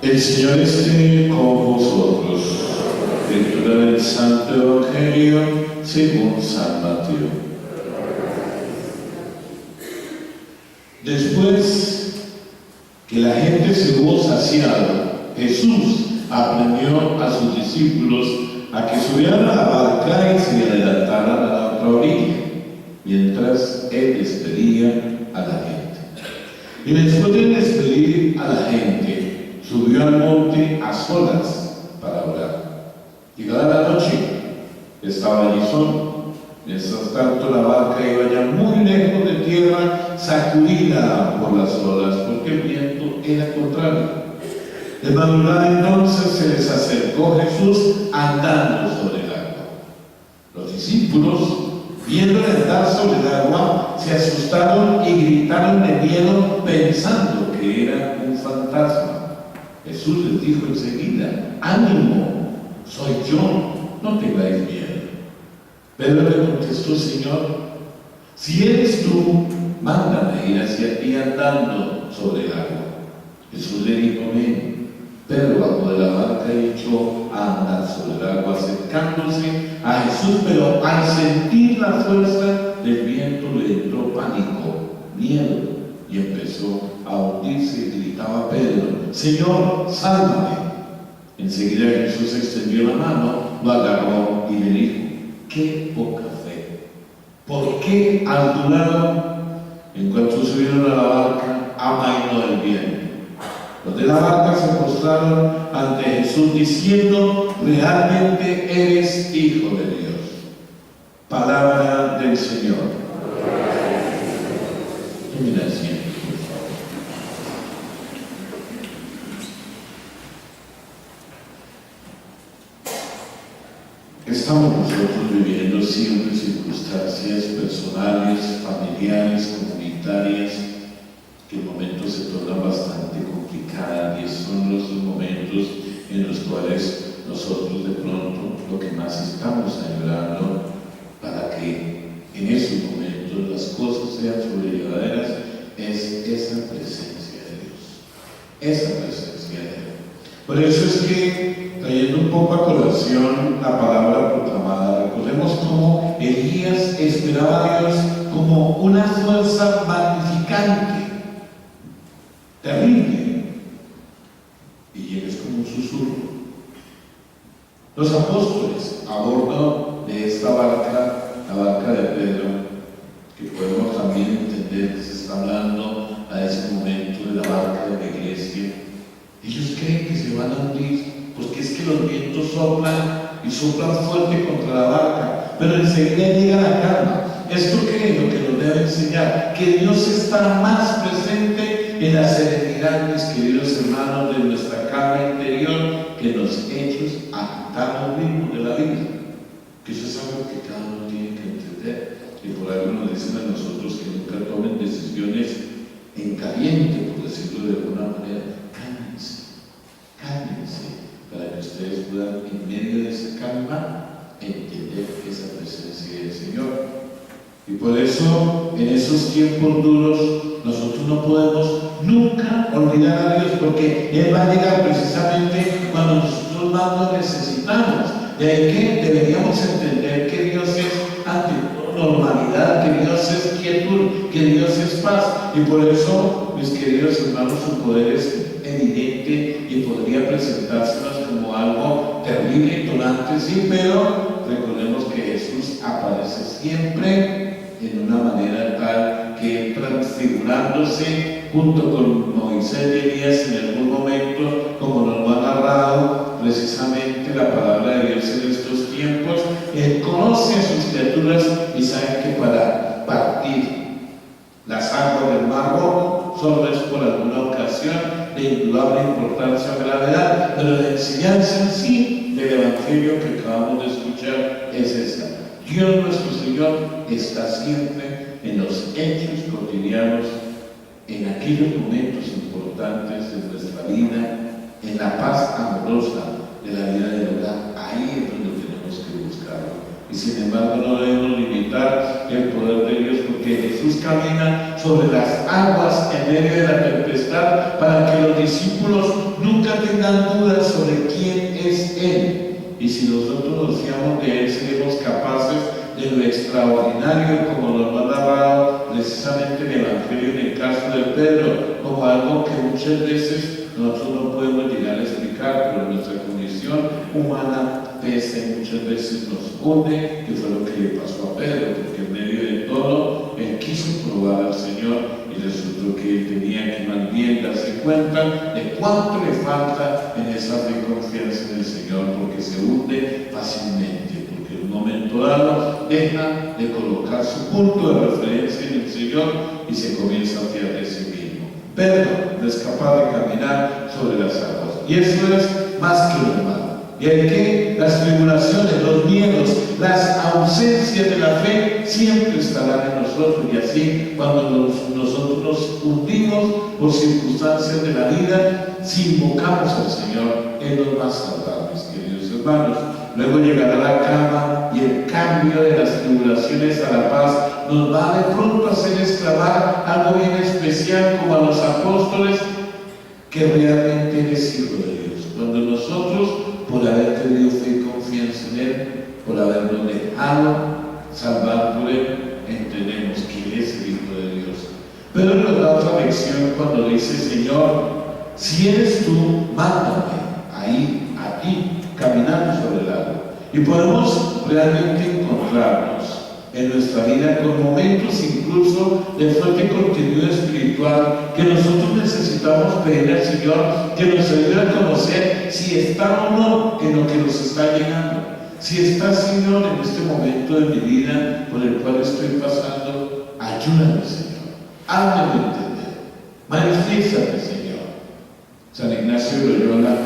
El Señor esté con vosotros. Lectura del Santo Evangelio según San Mateo. Después que la gente se hubo saciado, Jesús aprendió a sus discípulos a que subieran a la barca y se adelantaran a la otra orilla, mientras Él despedía a la gente. Y después de despedir a la gente, subió al monte a solas para orar. Llegada la noche, estaba allí solo. Mientras tanto, la barca iba ya muy lejos de tierra, sacudida por las olas, porque el viento era contrario. De madrugada entonces se les acercó Jesús andando sobre el agua. Los discípulos, viéndole andar sobre el agua, se asustaron y gritaron de miedo, pensando que era un fantasma. Jesús les dijo enseguida: ánimo, soy yo, no tengáis miedo. Pedro le contestó: Señor, si eres tú, mándame ir hacia ti andando sobre el agua. Jesús le dijo: ven. Pedro bajó de la barca y echó a andar sobre el agua, acercándose a Jesús, pero al sentir la fuerza del viento le entró pánico, miedo, y empezó a hundirse y gritaba a Pedro: Señor, sálvame. Enseguida Jesús extendió la mano, lo agarró y le dijo: qué poca fe, ¿por qué has dudado? En cuanto subieron a la barca, amainó el viento. Los de la barca se postraron ante Jesús diciendo: realmente eres Hijo de Dios. Palabra del Señor. Mira el cielo, por favor. Estamos nosotros viviendo siempre circunstancias personales, familiares, comunitarias, que en momentos se tornan bastante complicadas, y son los momentos en los cuales nosotros de pronto lo que más estamos ayudando para que en esos momentos las cosas sean sobrellevaderas es esa presencia de Dios, esa presencia de Dios. Por eso es que, trayendo un poco a colación la palabra proclamada, recordemos cómo Elías esperaba a Dios como una fuerza magnificante, terrible, y él es como un susurro. Los apóstoles a bordo de esta barca, la barca de Pedro, que podemos también entender que se está hablando a ese momento de la barca de la iglesia, ellos creen que se van a hundir, porque es que los vientos soplan y soplan fuerte contra la barca, pero enseguida llega la calma. ¿Esto qué es lo que nos debe enseñar? Que Dios está más presente en la serenidad, mis queridos hermanos, de nuestra calma interior, que en los hechos agitados mismos de la vida. Que eso es algo que cada uno tiene que entender. Y por algo nos dicen a nosotros que nunca tomen decisiones en caliente, por decirlo de alguna manera. Cálmense, para que ustedes puedan, en medio de esa calma, entender esa presencia del Señor. Y por eso, en esos tiempos duros, nosotros no podemos nunca olvidar a Dios, porque Él va a llegar precisamente cuando nosotros más lo necesitamos. De ahí que deberíamos entender que Dios es, ante todo, normalidad, que Dios es quietud, que Dios es paz. Y por eso, mis queridos hermanos, su poder es evidente y podría presentársenos como algo terrible y tonante, sí, pero recordemos que Jesús aparece siempre en una manera tal que, transfigurándose junto con Moisés y Elías en algún momento, como nos lo ha narrado precisamente la palabra de Dios en estos tiempos, Él conoce a sus criaturas y sabe que para partir las aguas del Mar Rojo solo es por alguna ocasión de indudable importancia o gravedad, pero la enseñanza en sí del Evangelio que acabamos de escuchar es esta: Dios nuestro Señor está siempre en los hechos cotidianos, en aquellos momentos importantes de nuestra vida, en la paz amorosa de la vida del hogar. Ahí es donde tenemos que buscarlo. Y sin embargo no debemos limitar el poder de Dios, porque Jesús camina sobre las aguas en medio de la tempestad para que los discípulos nunca tengan dudas sobre quién es Él. Y si nosotros nos fiamos de Él, seremos capaces de lo extraordinario, como nos ha narrado precisamente el Evangelio en el caso de Pedro, como algo que muchas veces nosotros no podemos llegar a explicar, pero nuestra condición humana pesa y muchas veces nos hunde, que fue lo que le pasó a Pedro, porque en medio de todo él quiso probar al Señor y resultó que él tenía que más bien darse cuenta de cuánto le falta en esa fe y confianza en el Señor, porque se hunde fácilmente, porque en un momento dado deja de colocar su punto de referencia en el Señor y se comienza a fiar de sí mismo. Pedro no es capaz de caminar sobre las aguas, y eso es más que normal. Y hay que las tribulaciones, los miedos, las ausencias de la fe siempre estarán en nosotros, y así cuando nosotros nos hundimos por circunstancias de la vida, si invocamos al Señor, Él nos va a salvar, mis queridos hermanos. Luego llegará la calma y el cambio de las tribulaciones a la paz nos va de pronto a hacer exclamar algo bien especial, como a los apóstoles, que realmente eres hijo de Dios. Cuando nosotros, por haber tenido fe y confianza en Él, por habernos dejado salvar por Él, entendemos que Él es el Hijo de Dios. Pero nos da otra lección cuando dice: Señor, si eres tú, mándame ahí, a ti, caminando sobre el agua. Y podemos realmente encontrarnos en nuestra vida con momentos incluso de fuerte contenido espiritual, que nosotros necesitamos pedir al Señor que nos ayude a conocer si está o no en lo que nos está llegando. Si está, Señor, en este momento de mi vida por el cual estoy pasando, ayúdame, Señor, háblame entender, manifiéstate, Señor. San Ignacio de Loyola,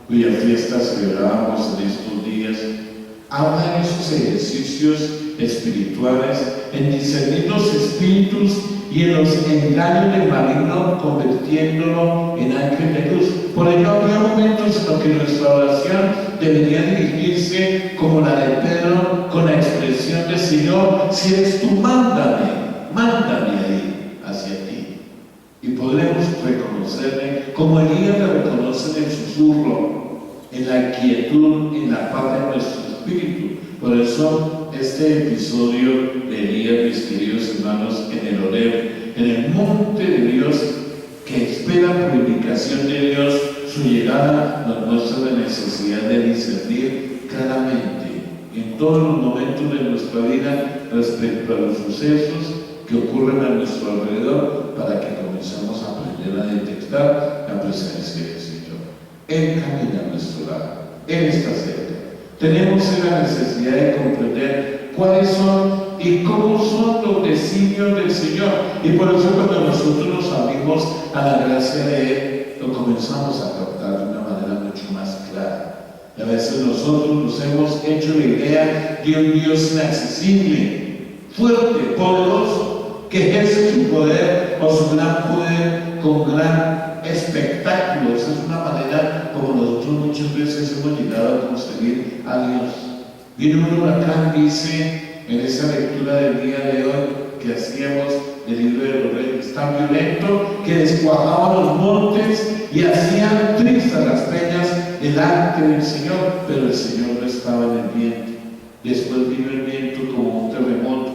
cuya fiesta celebrábamos en estos días, habla en esos ejercicios espirituales, en discernir los espíritus y en los engaños del maligno, convirtiéndolo en ángel de luz. Por ello, había momentos en los que nuestra oración debería dirigirse como la de Pedro, con la expresión de: Señor, si eres tú, mándame ahí hacia ti. Y podremos reconocerle como Elías le reconoce en el susurro, en la quietud, en la paz de nuestro espíritu. Por eso este episodio de Elías, mis queridos hermanos, en el Horeb, en el monte de Dios, que espera por indicación de Dios su llegada, nos muestra la necesidad de discernir claramente en todos los momentos de nuestra vida respecto a los sucesos que ocurren a nuestro alrededor, para que comencemos a aprender a detectar la presencia del Señor. Él camina a nuestro lado, Él está cerca. Tenemos la necesidad de comprender cuáles son y cómo son los designios del Señor. Y por eso, cuando nosotros nos abrimos a la gracia de Él, lo comenzamos a captar de una manera mucho más clara. Y a veces nosotros nos hemos hecho la idea de un Dios inaccesible, fuerte, poderoso, que ejerce su poder o su gran poder con gran espectáculo. Esa es una manera como nosotros muchas veces hemos llegado a concebir a Dios. Vino un huracán, dice en esa lectura del día de hoy que hacíamos del libro de los Reyes, tan violento que descuajaba los montes y hacían trizas las peñas delante del Señor, pero el Señor no estaba en el viento. Después vino el viento como un terremoto,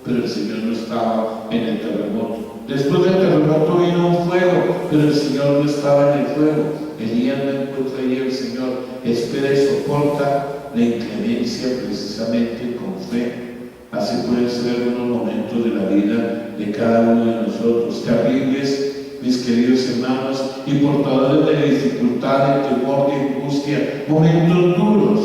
pero el Señor no estaba en el terremoto. Después del terremoto vino un fuego, pero el Señor no estaba en el fuego. Elías no encuentra ahí el Señor, espera y soporta la inclemencia precisamente con fe. Así pueden ser unos momentos de la vida de cada uno de nosotros, terribles, mis queridos hermanos, y portadores de dificultad, de temor, de angustia, momentos duros.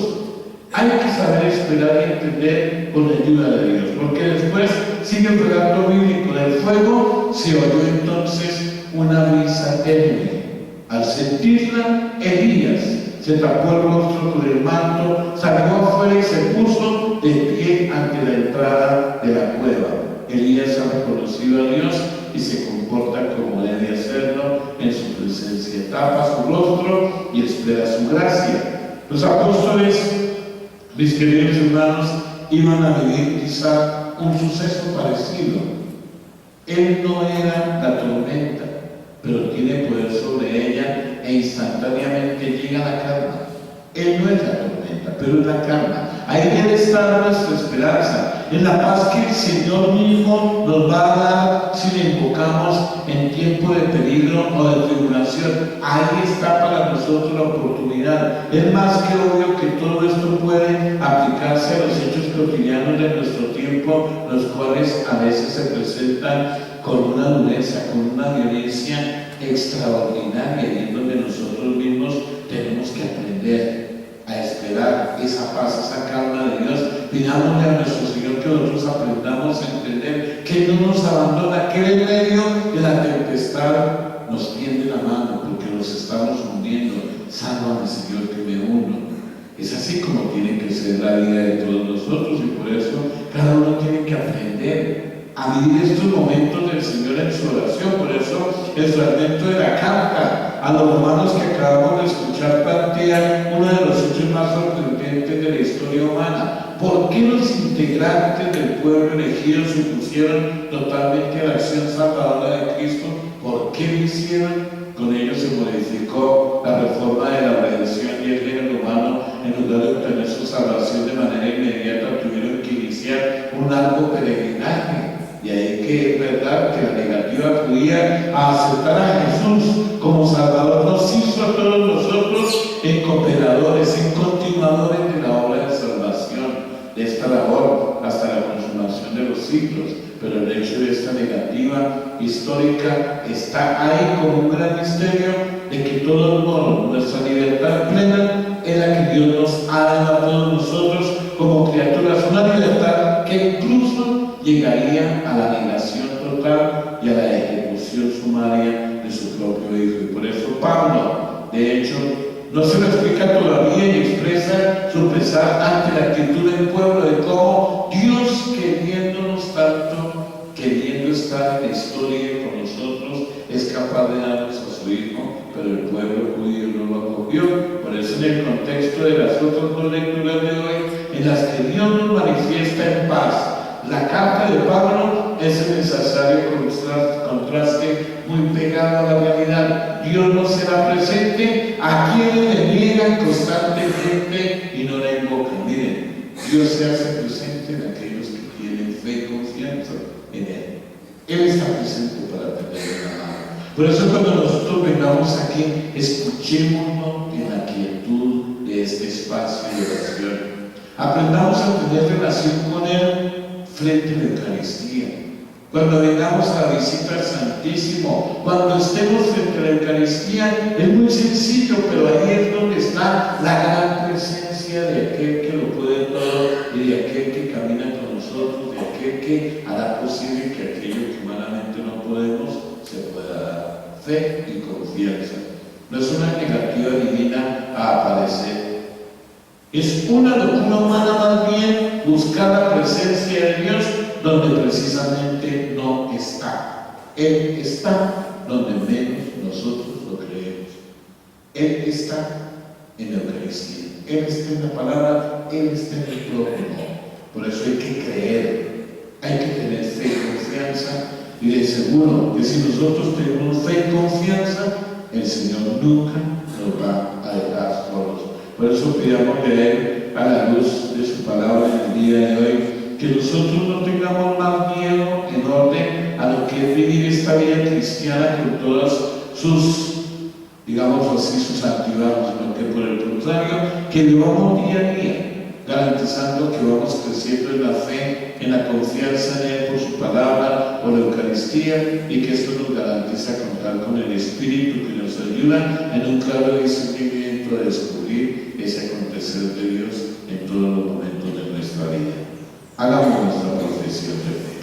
Hay que saber esperar y entender con la ayuda de Dios, porque después sigue el relato bíblico del fuego. Se oyó entonces una brisa tenue. Al sentirla, Elías se tapó el rostro con el manto, salió afuera y se puso de pie ante la entrada de la cueva. Elías ha reconocido a Dios y se comporta como debe hacerlo en su presencia. Tapa su rostro y espera su gracia. Los apóstoles, mis queridos hermanos, iban a vivir quizá un suceso parecido. Él no era la tormenta, pero tiene poder sobre ella e instantáneamente llega la calma. Él no es la tormenta, pero es la calma. Ahí debe estar nuestra esperanza, en la paz que el Señor mismo nos va a dar si le invocamos en tiempo de peligro o de tribulación. Ahí está para nosotros la oportunidad. Es más que obvio que todo esto puede aplicarse a los hechos cotidianos de nuestro tiempo, los cuales a veces se presentan con una dureza, con una violencia extraordinaria, y en donde nosotros mismos tenemos que aprender a esperar esa paz, esa calma de Dios. Pidámosle a nuestro Señor que nosotros aprendamos a entender que no nos abandona, que en medio de la tempestad nos tiende la mano, porque nos estamos hundiendo. Sálvame, Señor, que me hundo. Es así como tiene que ser la vida de todos nosotros, y por eso cada uno tiene que aprender a vivir estos momentos del Señor en su oración. Por eso el fragmento de la carta a los romanos que acabamos de escuchar plantea uno de los hechos más sorprendentes de la historia humana. ¿Por qué los integrantes del pueblo elegido se pusieron totalmente a la acción salvadora de Cristo? ¿Por qué lo hicieron? Con ello se modificó la reforma de la redención, y el género humano, en lugar de obtener su salvación de manera inmediata, tuvieron que iniciar un largo peregrinaje. Y ahí que es verdad que la negativa judía a aceptar a Jesús como Salvador nos hizo a todos nosotros en cooperadores, en continuadores de la obra de salvación, de esta labor hasta la consumación de los siglos. Pero el hecho de esta negativa histórica está ahí como un gran misterio de que todos modos nuestra libertad plena es la que Dios nos ha dado a todos nosotros como criaturas, una libertad que incluso llegaría a la negación total y a la ejecución sumaria de su propio Hijo. Y por eso Pablo, de hecho, no se lo explica todavía y expresa su pesar ante la actitud del pueblo, de cómo Dios, queriéndonos tanto, queriendo estar en la historia con nosotros, es capaz de darnos a su Hijo, pero el pueblo judío no lo acogió. Por eso, en el contexto de las otras dos lecturas de hoy, en las que Dios nos manifiesta en paz, la carta de Pablo es el necesario contraste muy pegado a la realidad. Dios no será presente a quienes le niegan constantemente y no la invocan. Miren, Dios se hace presente en aquellos que tienen fe y confianza en Él. Él está presente para tener la mano. Por eso, cuando nosotros vengamos aquí, escuchémonos en la quietud de este espacio de oración. Aprendamos a tener relación con Él frente a la Eucaristía. Cuando vengamos a la visita al Santísimo, cuando estemos frente a la Eucaristía, es muy sencillo, pero ahí es donde está la gran presencia de aquel que lo puede todo, y de aquel que camina con nosotros, de aquel que hará posible que aquello que humanamente no podemos se pueda dar. Fe y confianza. No es una negativa divina a aparecer. Es una locura humana más bien buscar la presencia de Dios donde precisamente no está. Él está donde menos nosotros lo creemos. Él está en la Eucaristía. Él está en la palabra, Él está en el prójimo. Por eso hay que creer, hay que tener fe y confianza, y de seguro que si nosotros tenemos fe y confianza, el Señor nunca nos va a dejar solos. Por eso pidamos de Él, a la luz de su palabra en el día de hoy, que nosotros no tengamos más miedo en orden a lo que es vivir esta vida cristiana con todas sus, digamos así, sus altibajos, sino que por el contrario, que vivamos día a día, garantizando que vamos creciendo en la fe, en la confianza en Él por su palabra, por la Eucaristía, y que esto nos garantiza contar con el Espíritu que nos ayuda en un claro discernimiento de descubrir ese acontecer de Dios en todos los momentos de nuestra vida. Hagamos nuestra profesión de fe.